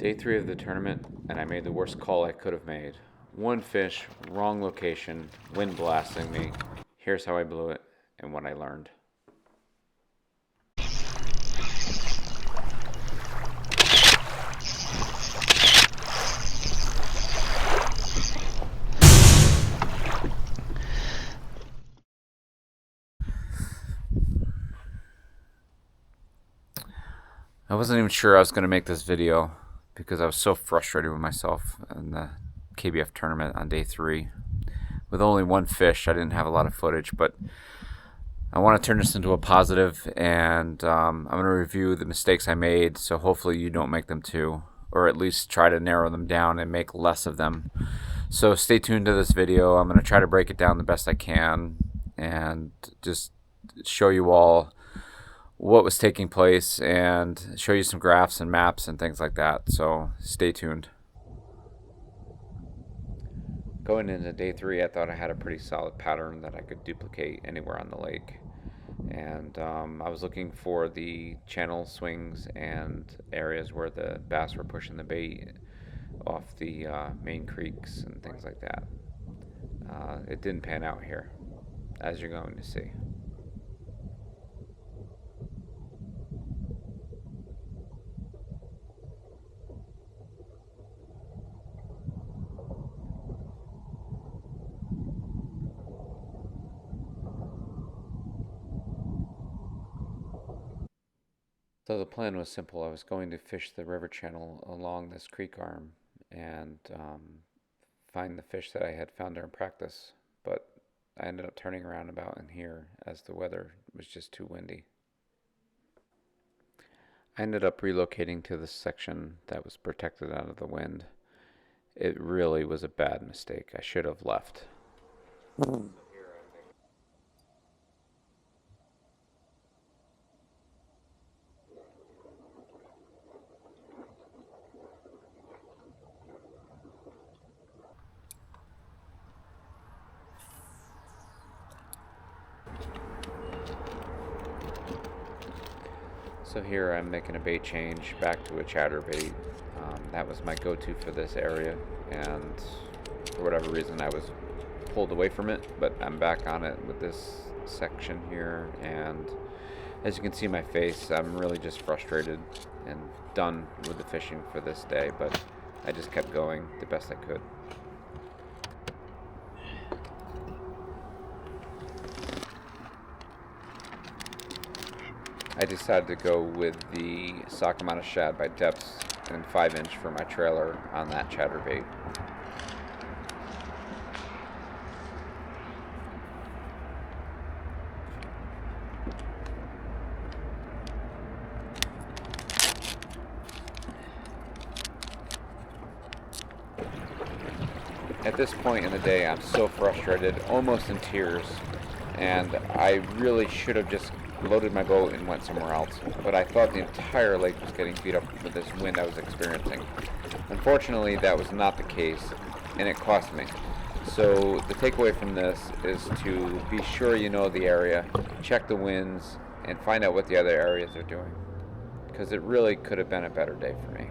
Day 3 of the tournament, and I made the worst call I could have made. One fish, wrong location, wind blasting me. Here's how I blew it and what I learned. I wasn't even sure I was going to make this video because I was so frustrated with myself in the KBF tournament on day 3. With only one fish, I didn't have a lot of footage, but I want to turn this into a positive, and I'm going to review the mistakes I made, so hopefully you don't make them too, or at least try to narrow them down and make less of them. So stay tuned to this video. I'm going to try to break it down the best I can and just show you all what was taking place and show you some graphs and maps and things like that. So stay tuned. Going into day 3, I thought I had a pretty solid pattern that I could duplicate anywhere on the lake. And I was looking for the channel swings and areas where the bass were pushing the bait off the main creeks and things like that. It didn't pan out here, as you're going to see. So the plan was simple. I was going to fish the river channel along this creek arm and find the fish that I had found during practice, but I ended up turning around about in here as the weather was just too windy. I ended up relocating to this section that was protected out of the wind. It really was a bad mistake. I should have left. So here I'm making a bait change back to a chatterbait. That was my go-to for this area, and for whatever reason I was pulled away from it, but I'm back on it with this section here, and as you can see my face, I'm really just frustrated and done with the fishing for this day, but I just kept going the best I could. I decided to go with the sock amount of shad by depths and 5-inch for my trailer on that chatterbait. At this point in the day, I'm so frustrated, almost in tears, and I really should have just loaded my boat and went somewhere else, but I thought the entire lake was getting beat up with this wind I was experiencing. Unfortunately, that was not the case, and it cost me. So the takeaway from this is to be sure you know the area, check the winds, and find out what the other areas are doing, because it really could have been a better day for me.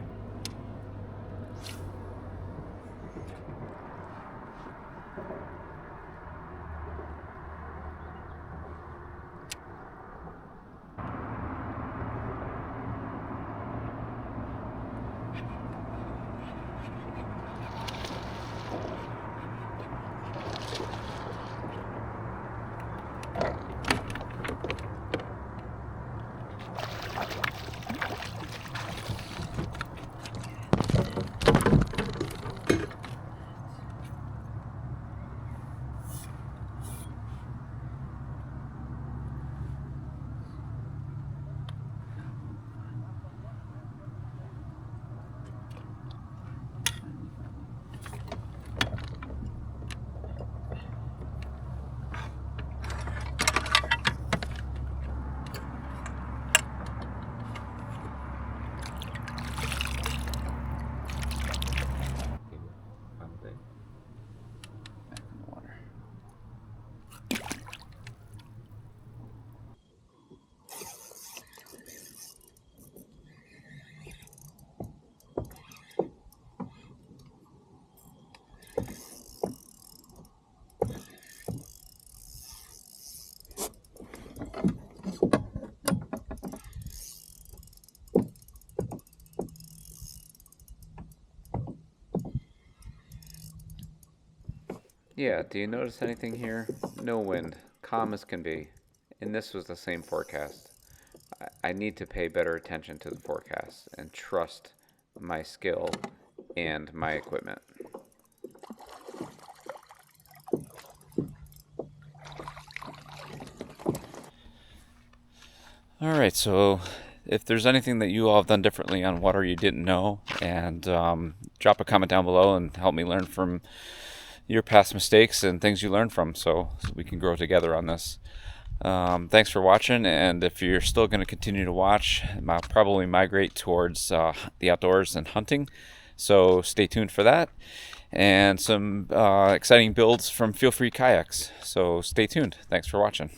Yeah, do you notice anything here? No wind, calm as can be. And this was the same forecast. I need to pay better attention to the forecast and trust my skill and my equipment. All right, so if there's anything that you all have done differently on water you didn't know, and drop a comment down below and help me learn from your past mistakes and things you learned from, so we can grow together on this. Thanks for watching, and if you're still going to continue to watch, I'll probably migrate towards the outdoors and hunting, so stay tuned for that, and some exciting builds from Feel Free Kayaks, so stay tuned. Thanks for watching.